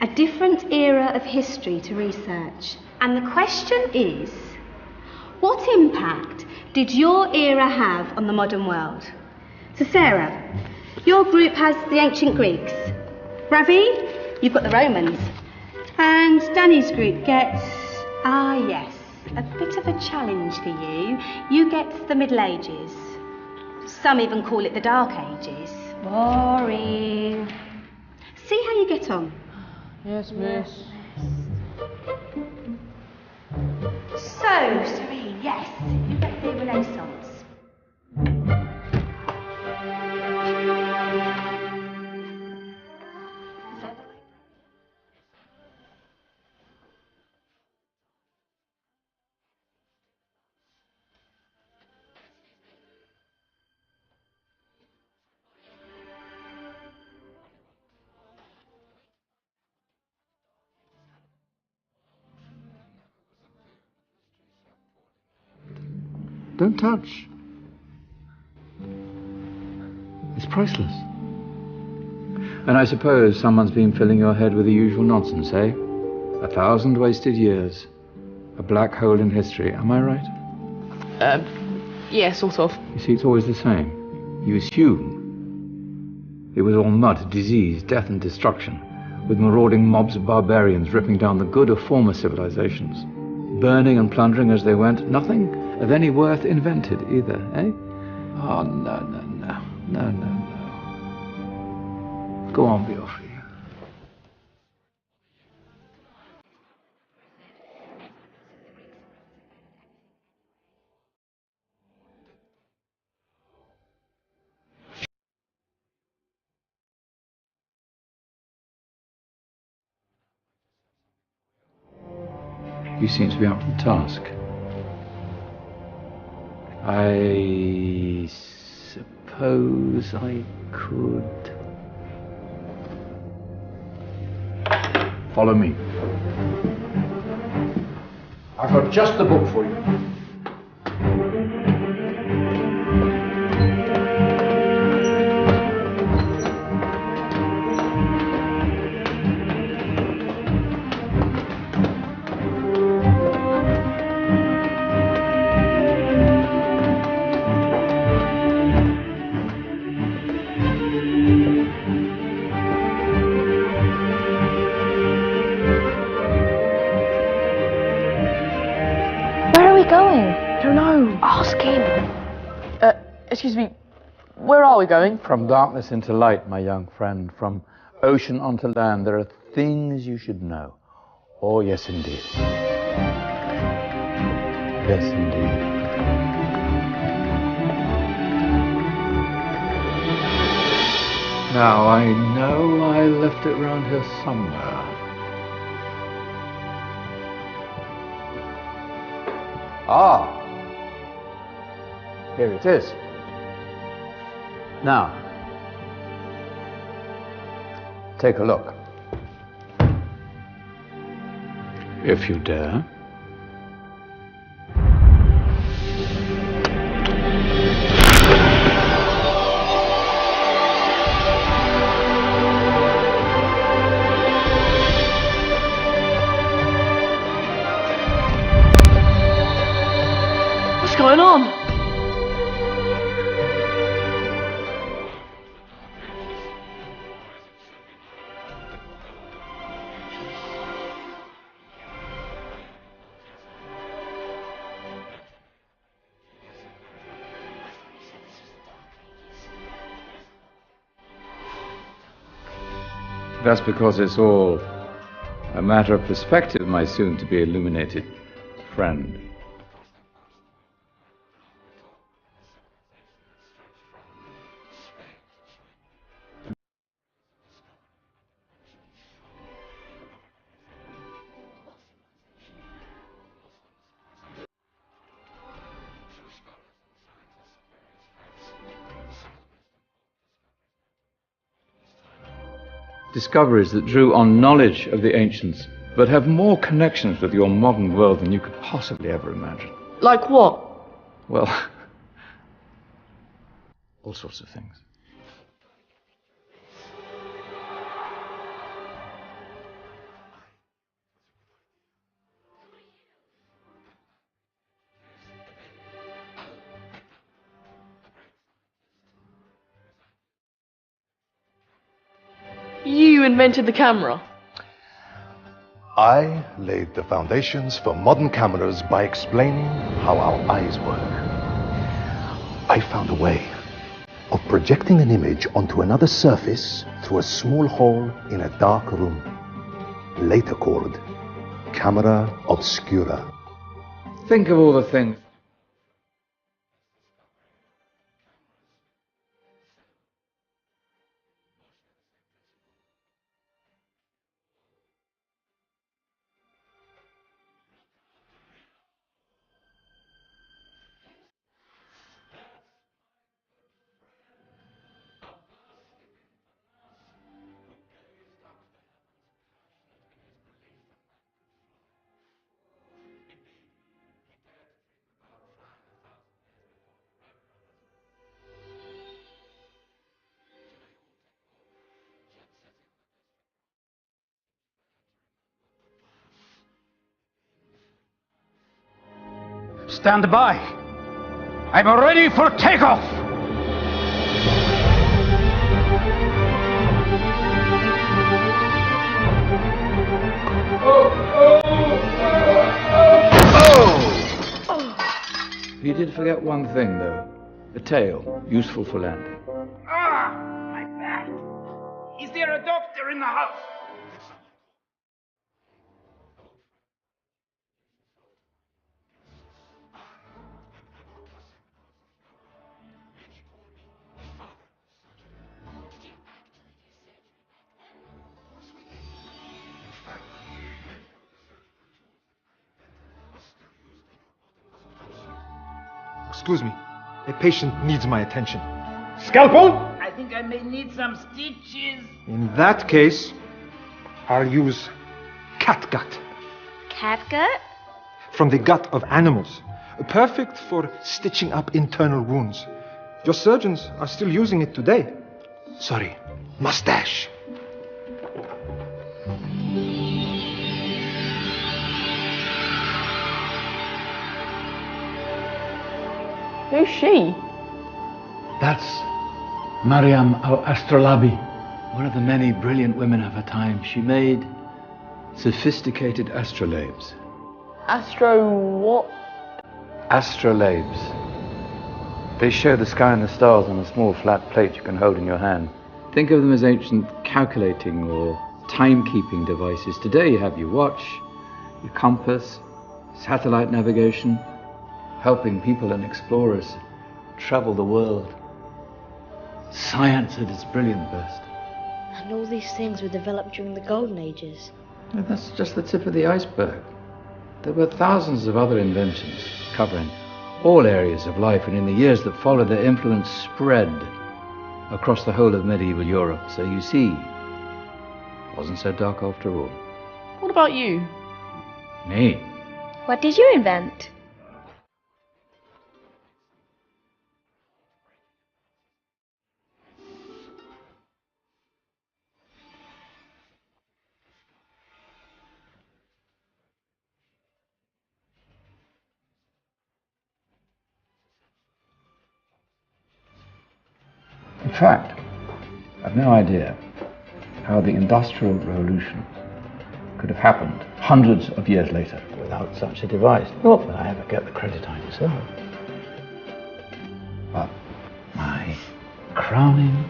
a different era of history to research. And the question is, what impact did your era have on the modern world? So Sarah, your group has the ancient Greeks. Ravi, you've got the Romans. And Danny's group gets, yes, a bit of a challenge for you. You get the Middle Ages. Some even call it the Dark Ages. Boring. See how you get on. Yes, miss. So, Serene, yes, you get the Renaissance. Don't touch. It's priceless. And I suppose someone's been filling your head with the usual nonsense, eh? 1,000 wasted years. A black hole in history, am I right? Yeah, sort of. You see, it's always the same. You assume it was all mud, disease, death and destruction, with marauding mobs of barbarians ripping down the good of former civilizations, burning and plundering as they went. Nothing of any worth invented either, eh? Oh, no. Go on, be off with you. You seem to be up to the task. I suppose I could... Follow me. I've got just the book for you. Excuse me, where are we going? From darkness into light, my young friend. From ocean onto land. There are things you should know. Oh, yes, indeed. Yes, indeed. Now, I know I left it round here somewhere. Ah! Here it is. Now, take a look. If you dare. What's going on? That's because it's all a matter of perspective, my soon-to-be illuminated friend. Discoveries that drew on knowledge of the ancients, but have more connections with your modern world than you could possibly ever imagine. Like what? Well, all sorts of things. You invented the camera. I laid the foundations for modern cameras by explaining how our eyes work. I found a way of projecting an image onto another surface through a small hole in a dark room, later called camera obscura. Think of all the things. Stand by. I'm ready for takeoff. You did forget one thing, though. The tail, useful for landing. Ah, my back. Is there a doctor in the house? Excuse me, a patient needs my attention. Scalpel? I think I may need some stitches. In that case, I'll use catgut. Catgut? From the gut of animals. Perfect for stitching up internal wounds. Your surgeons are still using it today. Sorry, mustache. Who's she? That's Mariam al-Astrolabi, one of the many brilliant women of her time. She made sophisticated astrolabes. Astro what? Astrolabes. They show the sky and the stars on a small flat plate you can hold in your hand. Think of them as ancient calculating or timekeeping devices. Today you have your watch, your compass, satellite navigation, helping people and explorers travel the world. Science at its brilliant best. And all these things were developed during the Golden Ages. And that's just the tip of the iceberg. There were thousands of other inventions covering all areas of life, and in the years that followed, their influence spread across the whole of medieval Europe. So you see, it wasn't so dark after all. What about you? Me? What did you invent? In fact, I've no idea how the Industrial Revolution could have happened hundreds of years later without such a device. Not that I ever get the credit I deserve. But my crowning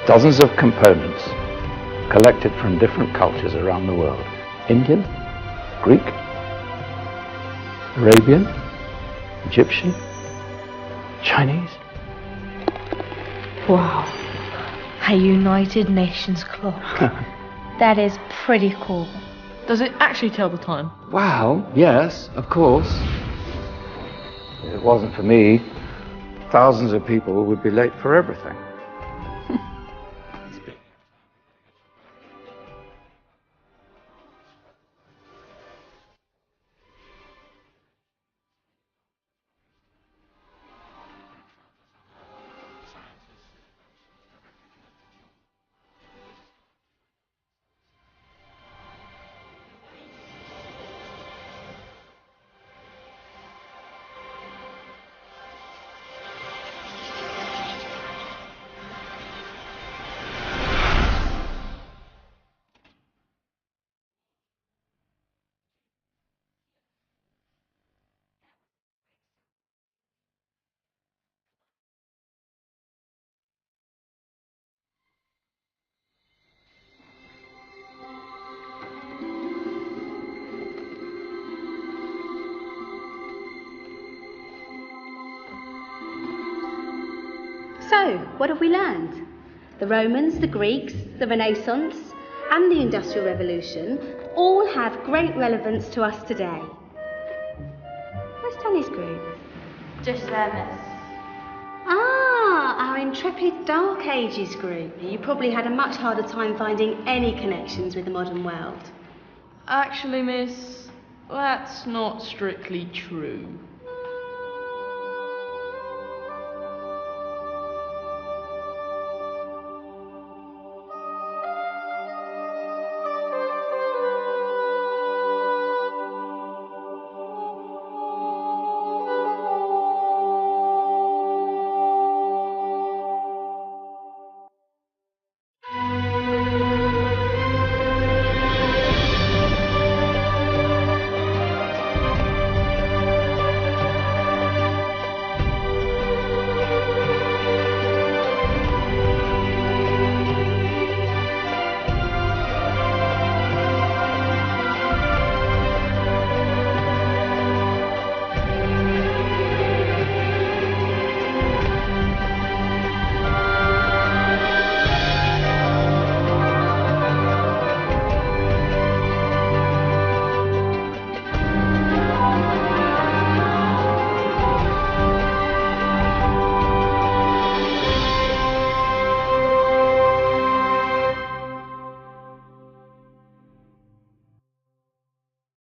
dozens of components collected from different cultures around the world. Indian, Greek, Arabian, Egyptian, Chinese. Wow. A United Nations clock. That is pretty cool. Does it actually tell the time? Wow, yes, of course. If it wasn't for me, thousands of people would be late for everything. So, what have we learned? The Romans, the Greeks, the Renaissance, and the Industrial Revolution all have great relevance to us today. Where's Danny's group? Just there, miss. Ah, our intrepid Dark Ages group. You probably had a much harder time finding any connections with the modern world. Actually, miss, that's not strictly true.